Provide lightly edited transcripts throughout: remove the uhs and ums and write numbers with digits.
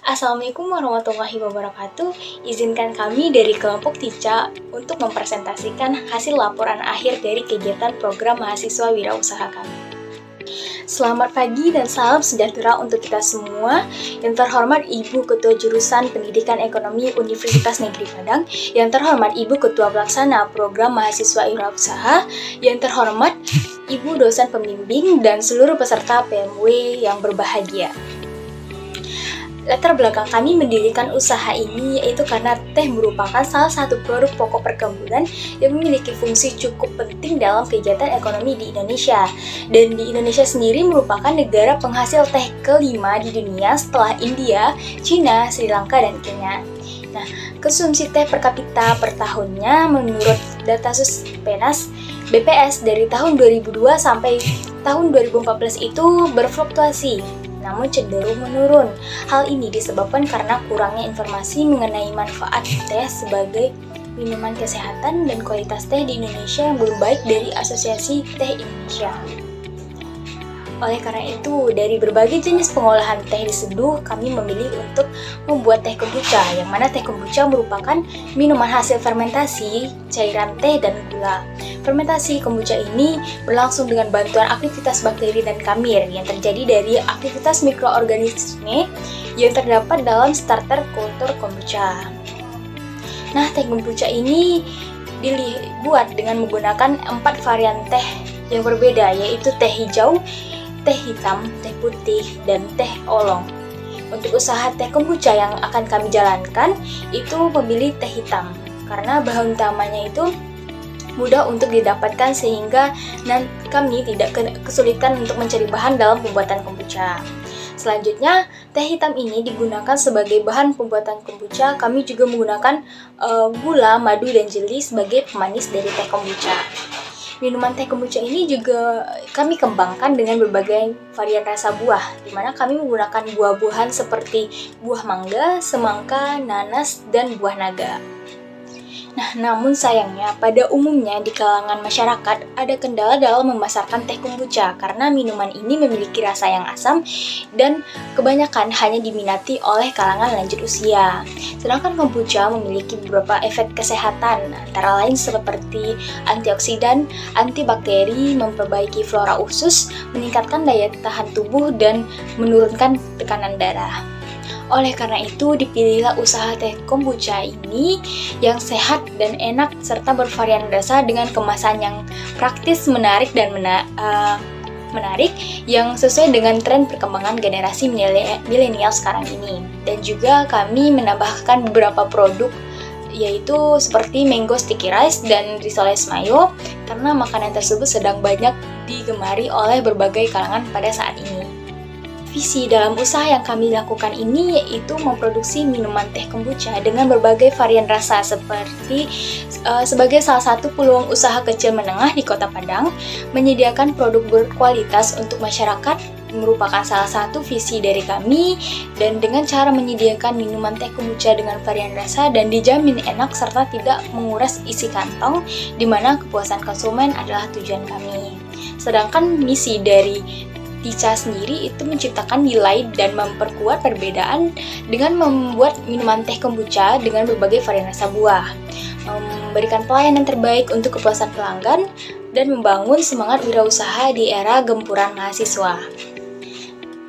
Assalamualaikum warahmatullahi wabarakatuh. Izinkan kami dari kelompok TICA untuk mempresentasikan hasil laporan akhir dari kegiatan program mahasiswa wirausaha kami. Selamat pagi dan salam sejahtera untuk kita semua. Yang terhormat Ibu Ketua Jurusan Pendidikan Ekonomi Universitas Negeri Padang, yang terhormat Ibu Ketua Pelaksana Program Mahasiswa Wirausaha, yang terhormat Ibu Dosen Pembimbing dan seluruh peserta PMW yang berbahagia. Latar belakang kami mendirikan usaha ini yaitu karena teh merupakan salah satu produk pokok perkebunan yang memiliki fungsi cukup penting dalam kegiatan ekonomi di Indonesia. Dan di Indonesia sendiri merupakan negara penghasil teh kelima di dunia setelah India, Cina, Sri Lanka, dan Kenya. Nah, konsumsi teh per kapita per tahunnya menurut data Suspenas BPS dari tahun 2002 sampai tahun 2014 itu berfluktuasi, namun cenderung menurun. Hal ini disebabkan karena kurangnya informasi mengenai manfaat teh sebagai minuman kesehatan dan kualitas teh di Indonesia yang belum baik dari Asosiasi Teh Indonesia. Oleh karena itu, dari berbagai jenis pengolahan teh diseduh, kami memilih untuk membuat teh kombucha, yang mana teh kombucha merupakan minuman hasil fermentasi cairan teh dan gula. Fermentasi kombucha ini berlangsung dengan bantuan aktivitas bakteri dan kamir yang terjadi dari aktivitas mikroorganisme yang terdapat dalam starter kultur kombucha. Nah, teh kombucha ini dibuat dengan menggunakan 4 varian teh yang berbeda, yaitu teh hijau, teh hitam, teh putih, dan teh oolong. Untuk usaha teh kombucha yang akan kami jalankan itu memilih teh hitam karena bahan utamanya itu mudah untuk didapatkan sehingga kami tidak kesulitan untuk mencari bahan dalam pembuatan kombucha. Selanjutnya, teh hitam ini digunakan sebagai bahan pembuatan kombucha. Kami juga menggunakan gula, madu, dan jeli sebagai pemanis dari teh kombucha. Minuman teh kombucha ini juga kami kembangkan dengan berbagai varian rasa buah, di mana kami menggunakan buah-buahan seperti buah mangga, semangka, nanas, dan buah naga. Nah, namun sayangnya pada umumnya di kalangan masyarakat ada kendala dalam memasarkan teh kombucha karena minuman ini memiliki rasa yang asam dan kebanyakan hanya diminati oleh kalangan lanjut usia. Sedangkan kombucha memiliki beberapa efek kesehatan, antara lain seperti antioksidan, antibakteri, memperbaiki flora usus, meningkatkan daya tahan tubuh, dan menurunkan tekanan darah. Oleh karena itu, dipilihlah usaha teh kombucha ini yang sehat dan enak serta bervarian rasa dengan kemasan yang praktis, menarik, dan menarik yang sesuai dengan tren perkembangan generasi milenial sekarang ini. Dan juga kami menambahkan beberapa produk yaitu seperti mango sticky rice dan risoles mayo karena makanan tersebut sedang banyak digemari oleh berbagai kalangan pada saat ini. Visi dalam usaha yang kami lakukan ini yaitu memproduksi minuman teh kombucha dengan berbagai varian rasa sebagai salah satu peluang usaha kecil menengah di Kota Padang. Menyediakan produk berkualitas untuk masyarakat merupakan salah satu visi dari kami, dan dengan cara menyediakan minuman teh kombucha dengan varian rasa dan dijamin enak serta tidak menguras isi kantong, di mana kepuasan konsumen adalah tujuan kami. Sedangkan misi dari TICA sendiri itu menciptakan nilai dan memperkuat perbedaan dengan membuat minuman teh kombucha dengan berbagai varian rasa buah, memberikan pelayanan terbaik untuk kepuasan pelanggan, dan membangun semangat wirausaha di era gempuran mahasiswa.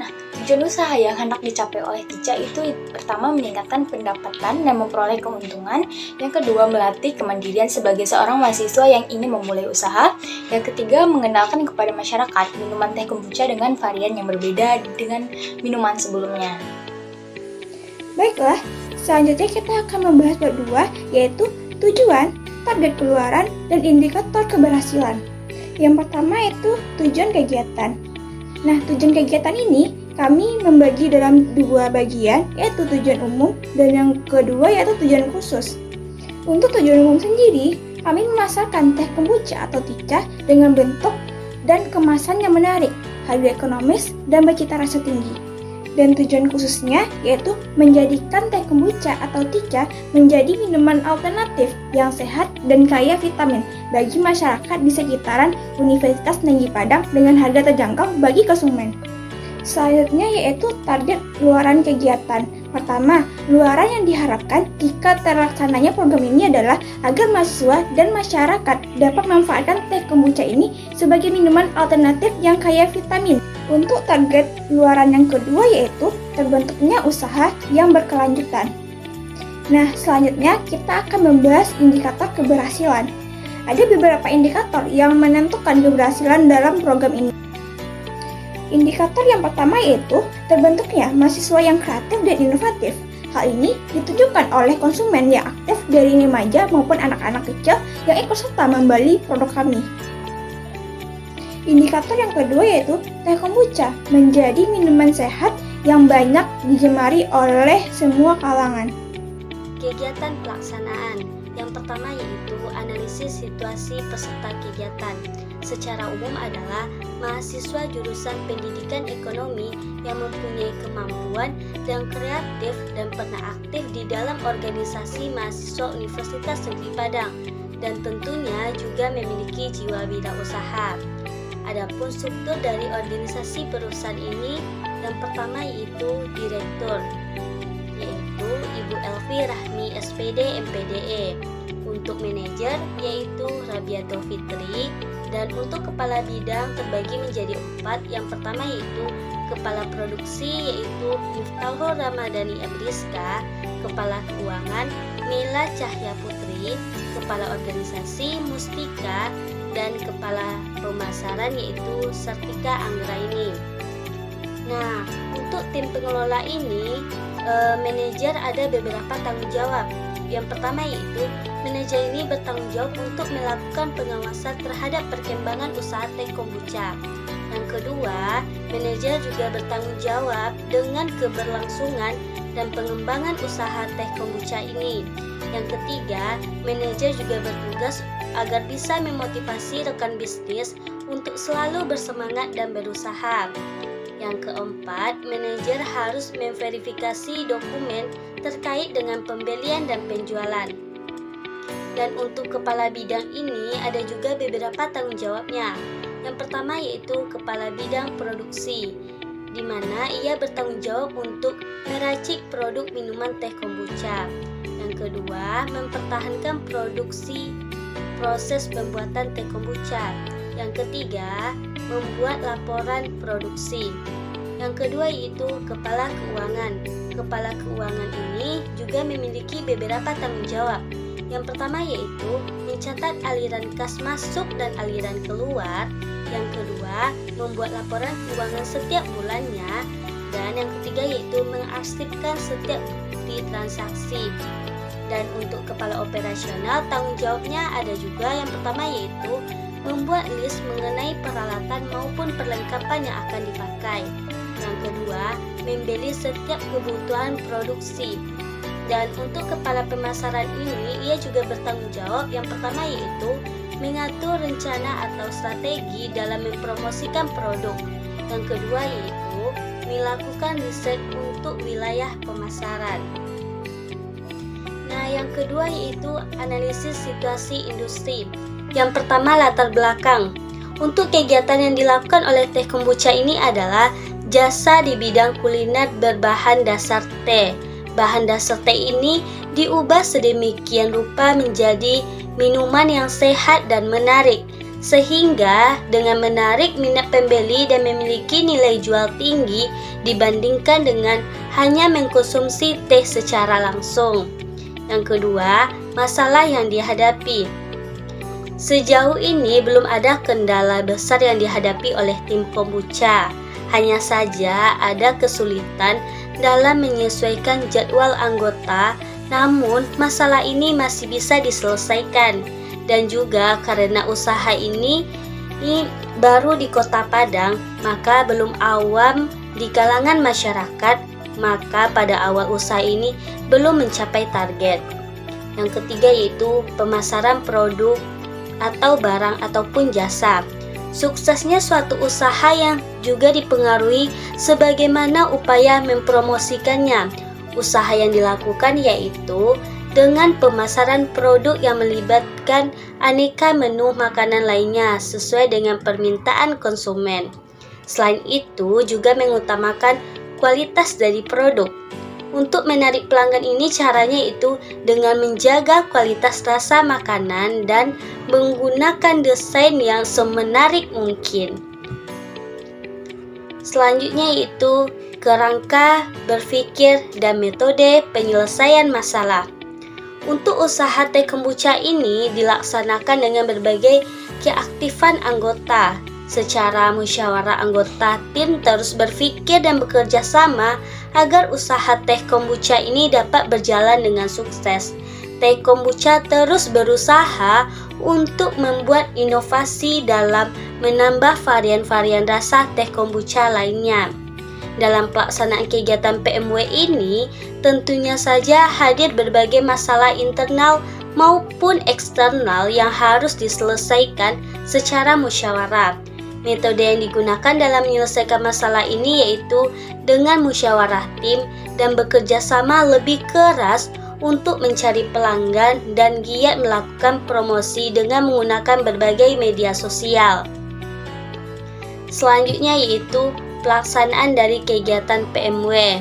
Nah, tujuan usaha yang hendak dicapai oleh TICA itu pertama meningkatkan pendapatan dan memperoleh keuntungan, yang kedua melatih kemandirian sebagai seorang mahasiswa yang ingin memulai usaha, yang ketiga mengenalkan kepada masyarakat minuman teh kombucha dengan varian yang berbeda dengan minuman sebelumnya. Baiklah, selanjutnya kita akan membahas bab 2, yaitu tujuan, target pengeluaran, dan indikator keberhasilan. Yang pertama yaitu tujuan kegiatan. Nah, tujuan kegiatan ini kami membagi dalam 2 bagian, yaitu tujuan umum dan yang kedua yaitu tujuan khusus. Untuk tujuan umum sendiri, kami memasarkan teh kombucha atau TICA dengan bentuk dan kemasan yang menarik, harga ekonomis, dan bercita rasa tinggi. dan tujuan khususnya yaitu menjadikan teh kombucha atau Ticca menjadi minuman alternatif yang sehat dan kaya vitamin bagi masyarakat di sekitaran Universitas Negeri Padang dengan harga terjangkau bagi konsumen. Selanjutnya yaitu target luaran kegiatan. Pertama, luaran yang diharapkan jika terlaksananya program ini adalah agar mahasiswa dan masyarakat dapat memanfaatkan teh kombucha ini sebagai minuman alternatif yang kaya vitamin. Untuk target luaran yang kedua yaitu terbentuknya usaha yang berkelanjutan. Nah, selanjutnya kita akan membahas indikator keberhasilan. Ada beberapa indikator yang menentukan keberhasilan dalam program ini. Indikator yang pertama yaitu terbentuknya mahasiswa yang kreatif dan inovatif. Hal ini ditujukan oleh konsumen yang aktif dari remaja maupun anak-anak kecil yang ikut serta membeli produk kami. Indikator yang kedua yaitu teh kombucha menjadi minuman sehat yang banyak digemari oleh semua kalangan. Kegiatan pelaksanaan. Yang pertama yaitu analisis situasi peserta kegiatan. Secara umum adalah mahasiswa jurusan pendidikan ekonomi yang mempunyai kemampuan dan kreatif dan pernah aktif di dalam organisasi mahasiswa Universitas Negeri Padang dan tentunya juga memiliki jiwa wirausaha. Adapun struktur dari organisasi perusahaan ini yang pertama yaitu direktur, yaitu Ibu Elvi Rahmi SPD MPDE. Untuk manajer yaitu Rabiato Fitri, dan untuk kepala bidang terbagi menjadi 4. Yang pertama yaitu kepala produksi yaitu Miftahul Ramadhani Abriska, kepala keuangan Mila Cahya Putri, kepala organisasi Mustika, dan kepala pemasaran yaitu Sartika Anggraini. Nah, untuk tim pengelola ini manajer ada beberapa tanggung jawab. Yang pertama yaitu manajer ini bertanggung jawab untuk melakukan pengawasan terhadap perkembangan usaha teh kombucha. Yang kedua, manajer juga bertanggung jawab dengan keberlangsungan dan pengembangan usaha teh kombucha ini. Yang ketiga, manajer juga bertugas agar bisa memotivasi rekan bisnis untuk selalu bersemangat dan berusaha. Yang keempat, manajer harus memverifikasi dokumen terkait dengan pembelian dan penjualan. Dan untuk kepala bidang ini ada juga beberapa tanggung jawabnya. Yang pertama yaitu kepala bidang produksi, di mana ia bertanggung jawab untuk meracik produk minuman teh kombucha. Yang kedua, mempertahankan produksi proses pembuatan teh kombucha. Yang ketiga, membuat laporan produksi. Yang kedua yaitu kepala keuangan. Kepala keuangan ini juga memiliki beberapa tanggung jawab. Yang pertama yaitu mencatat aliran kas masuk dan aliran keluar. Yang kedua, membuat laporan keuangan setiap bulannya. Dan yang ketiga yaitu mengarsipkan setiap bukti transaksi. Dan untuk kepala operasional, tanggung jawabnya ada juga. Yang pertama yaitu membuat list mengenai peralatan maupun perlengkapan yang akan dipakai. Yang kedua, membeli setiap kebutuhan produksi. Dan untuk kepala pemasaran ini, ia juga bertanggung jawab. Yang pertama yaitu mengatur rencana atau strategi dalam mempromosikan produk. Yang kedua yaitu melakukan riset untuk wilayah pemasaran. Nah, yang kedua yaitu analisis situasi industri. Yang pertama, latar belakang. Untuk kegiatan yang dilakukan oleh teh kombucha ini adalah jasa di bidang kuliner berbahan dasar teh. Bahan dasar teh ini diubah sedemikian rupa menjadi minuman yang sehat dan menarik, sehingga dengan menarik minat pembeli dan memiliki nilai jual tinggi dibandingkan dengan hanya mengkonsumsi teh secara langsung. Yang kedua, masalah yang dihadapi. Sejauh ini belum ada kendala besar yang dihadapi oleh tim kombucha. Hanya saja ada kesulitan dalam menyesuaikan jadwal anggota, namun masalah ini masih bisa diselesaikan. Dan juga karena usaha ini baru di Kota Padang, maka belum awam di kalangan masyarakat, maka pada awal usaha ini belum mencapai target. Yang ketiga yaitu pemasaran produk atau barang ataupun jasa. Suksesnya suatu usaha yang juga dipengaruhi sebagaimana upaya mempromosikannya. Usaha yang dilakukan yaitu dengan pemasaran produk yang melibatkan aneka menu makanan lainnya sesuai dengan permintaan konsumen. Selain itu juga mengutamakan kualitas dari produk. Untuk menarik pelanggan ini caranya itu dengan menjaga kualitas rasa makanan dan menggunakan desain yang semenarik mungkin. Selanjutnya yaitu kerangka berpikir dan metode penyelesaian masalah. Untuk usaha teh kombucha ini dilaksanakan dengan berbagai keaktifan anggota. Secara musyawarah anggota tim terus berpikir dan bekerja sama agar usaha teh kombucha ini dapat berjalan dengan sukses. Teh kombucha terus berusaha untuk membuat inovasi dalam menambah varian-varian rasa teh kombucha lainnya. Dalam pelaksanaan kegiatan PMW ini, tentunya saja hadir berbagai masalah internal maupun eksternal yang harus diselesaikan secara musyawarah. Metode yang digunakan dalam menyelesaikan masalah ini yaitu dengan musyawarah tim dan bekerja sama lebih keras untuk mencari pelanggan dan giat melakukan promosi dengan menggunakan berbagai media sosial. Selanjutnya yaitu pelaksanaan dari kegiatan PMW.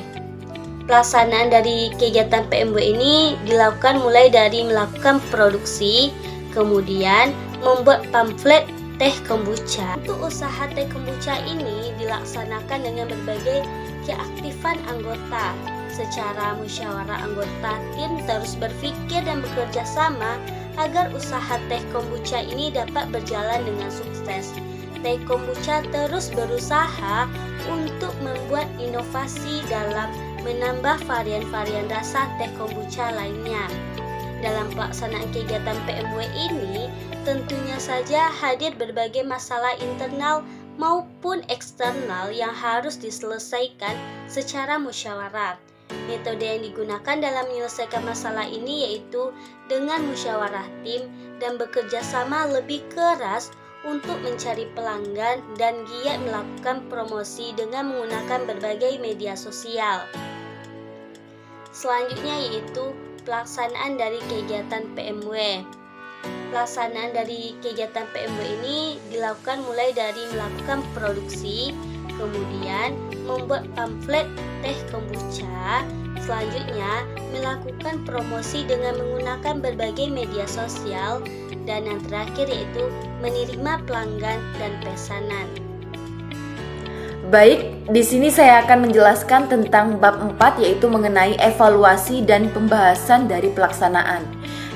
Pelaksanaan dari kegiatan PMW ini dilakukan mulai dari melakukan produksi, kemudian membuat pamflet teh kombucha. Untuk usaha teh kombucha ini dilaksanakan dengan berbagai keaktifan anggota. Secara musyawarah anggota tim terus berpikir dan bekerja sama agar usaha teh kombucha ini dapat berjalan dengan sukses. Teh kombucha terus berusaha untuk membuat inovasi dalam menambah varian-varian rasa teh kombucha lainnya. Dalam pelaksanaan kegiatan PMW ini, tentunya saja hadir berbagai masalah internal maupun eksternal yang harus diselesaikan secara musyawarah. Metode yang digunakan dalam menyelesaikan masalah ini yaitu dengan musyawarah tim dan bekerja sama lebih keras untuk mencari pelanggan dan giat melakukan promosi dengan menggunakan berbagai media sosial. Selanjutnya yaitu pelaksanaan dari kegiatan PMW. Pelaksanaan dari kegiatan PMW ini dilakukan mulai dari melakukan produksi, kemudian membuat pamflet teh kombucha, selanjutnya melakukan promosi dengan menggunakan berbagai media sosial, dan yang terakhir yaitu menerima pelanggan dan pesanan. Baik, di sini saya akan menjelaskan tentang bab 4 yaitu mengenai evaluasi dan pembahasan dari pelaksanaan.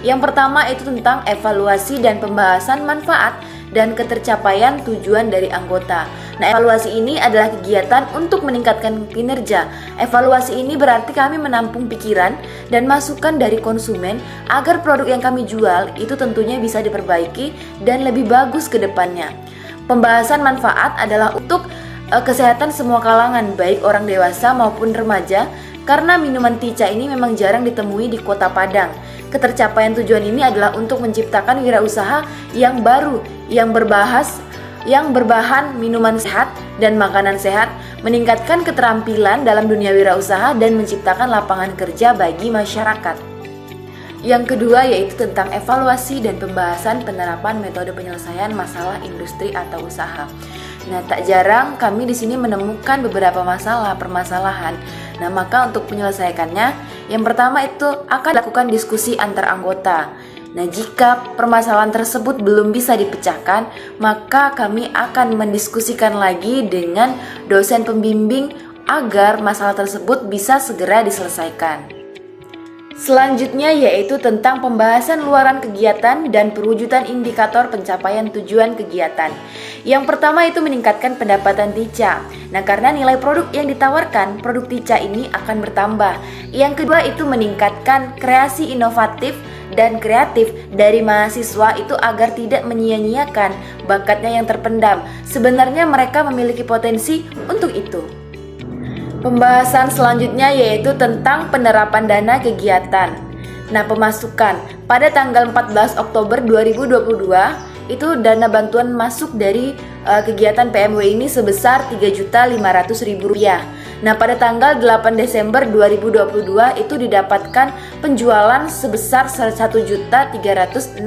Yang pertama itu tentang evaluasi dan pembahasan manfaat dan ketercapaian tujuan dari anggota. Nah, evaluasi ini adalah kegiatan untuk meningkatkan kinerja. Evaluasi ini berarti kami menampung pikiran dan masukan dari konsumen agar produk yang kami jual itu tentunya bisa diperbaiki dan lebih bagus ke depannya. Pembahasan manfaat adalah untuk kesehatan semua kalangan, baik orang dewasa maupun remaja, karena minuman Tica ini memang jarang ditemui di Kota Padang. Ketercapaian tujuan ini adalah untuk menciptakan wirausaha yang baru, yang berbahan minuman sehat dan makanan sehat, meningkatkan keterampilan dalam dunia wirausaha dan menciptakan lapangan kerja bagi masyarakat. Yang kedua yaitu tentang evaluasi dan pembahasan penerapan metode penyelesaian masalah industri atau usaha. Nah, tak jarang kami di sini menemukan beberapa permasalahan. Nah, maka untuk menyelesaikannya, yang pertama itu akan dilakukan diskusi antar anggota. Nah, jika permasalahan tersebut belum bisa dipecahkan, maka kami akan mendiskusikan lagi dengan dosen pembimbing agar masalah tersebut bisa segera diselesaikan. Selanjutnya yaitu tentang pembahasan luaran kegiatan dan perwujudan indikator pencapaian tujuan kegiatan. Yang pertama itu meningkatkan pendapatan Tica. Nah, karena nilai produk yang ditawarkan, produk Tica ini akan bertambah. Yang kedua itu meningkatkan kreasi inovatif dan kreatif dari mahasiswa itu agar tidak menyia-nyiakan bakatnya yang terpendam. Sebenarnya mereka memiliki potensi untuk itu. Pembahasan selanjutnya yaitu tentang penerapan dana kegiatan. Nah, pemasukan pada tanggal 14 Oktober 2022 itu dana bantuan masuk dari kegiatan PMW ini sebesar Rp3.500.000. Nah, pada tanggal 8 Desember 2022 itu didapatkan penjualan sebesar Rp1.366.000.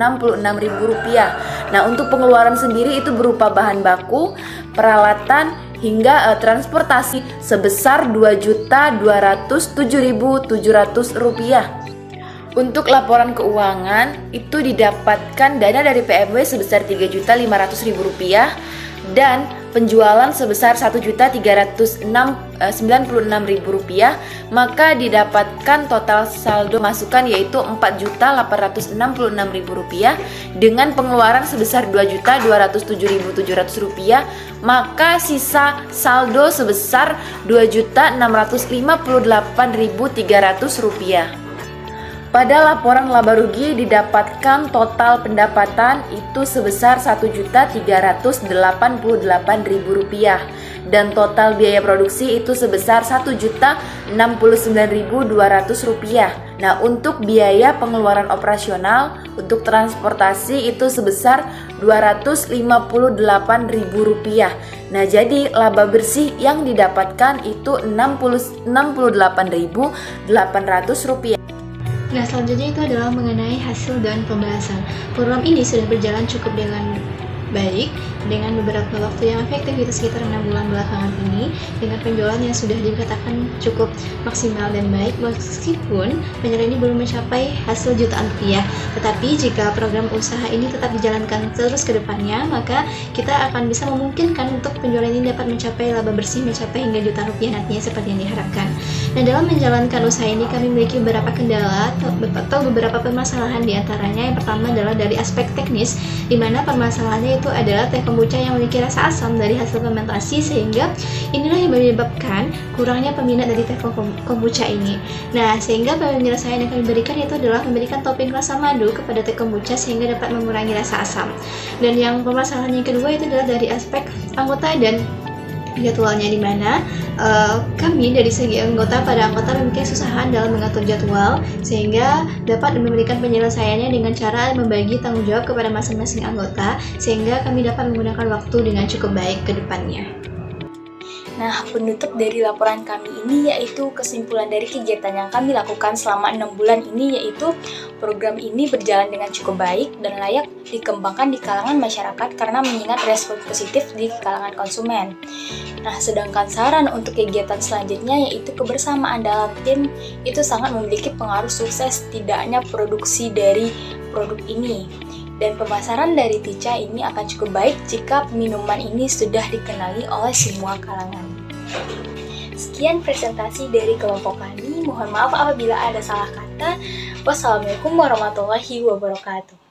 Nah, untuk pengeluaran sendiri itu berupa bahan baku, peralatan, hingga transportasi sebesar Rp2.207.700. Untuk laporan keuangan itu didapatkan dana dari PMW sebesar Rp3.500.000 dan penjualan sebesar Rp1.396.000, maka didapatkan total saldo masukan yaitu Rp4.866.000 dengan pengeluaran sebesar Rp2.207.700, maka sisa saldo sebesar Rp2.658.300. Pada laporan laba rugi didapatkan total pendapatan itu sebesar Rp1.388.000 dan total biaya produksi itu sebesar Rp1.069.200. Nah, untuk biaya pengeluaran operasional untuk transportasi itu sebesar Rp258.000. Nah, jadi laba bersih yang didapatkan itu Rp68.800. Nah, selanjutnya itu adalah mengenai hasil dan pembahasan. Program ini sudah berjalan cukup dengan baik dengan beberapa waktu yang efektif itu sekitar 6 bulan belakangan ini dengan penjualan yang sudah dikatakan cukup maksimal dan baik meskipun penjualan ini belum mencapai hasil jutaan rupiah. Tetapi jika program usaha ini tetap dijalankan terus ke depannya, maka kita akan bisa memungkinkan untuk penjualan ini dapat mencapai laba bersih mencapai hingga jutaan rupiah nantinya seperti yang diharapkan. Nah, dalam menjalankan usaha ini kami memiliki beberapa kendala atau beberapa permasalahan, diantaranya yang pertama adalah dari aspek teknis, di mana permasalahannya itu adalah teh kombucha yang memiliki rasa asam dari hasil fermentasi, sehingga inilah yang menyebabkan kurangnya peminat dari teh kombucha ini. Nah, sehingga penyelesaian yang kami berikan itu adalah memberikan topping rasa madu kepada teh kombucha sehingga dapat mengurangi rasa asam. Dan yang permasalahan yang kedua itu adalah dari aspek anggota dan jadwalnya, di mana kami dari segi para anggota memiliki kesusahan dalam mengatur jadwal sehingga dapat memberikan penyelesaiannya dengan cara membagi tanggung jawab kepada masing-masing anggota sehingga kami dapat menggunakan waktu dengan cukup baik ke depannya. Nah, penutup dari laporan kami ini yaitu kesimpulan dari kegiatan yang kami lakukan selama 6 bulan ini, yaitu program ini berjalan dengan cukup baik dan layak dikembangkan di kalangan masyarakat karena mengingat respon positif di kalangan konsumen. Nah, sedangkan saran untuk kegiatan selanjutnya yaitu kebersamaan dalam tim itu sangat memiliki pengaruh sukses tidaknya produksi dari produk ini. Dan pemasaran dari Tica ini akan cukup baik jika minuman ini sudah dikenali oleh semua kalangan. Sekian presentasi dari kelompok kami. Mohon maaf apabila ada salah kata. Wassalamualaikum warahmatullahi wabarakatuh.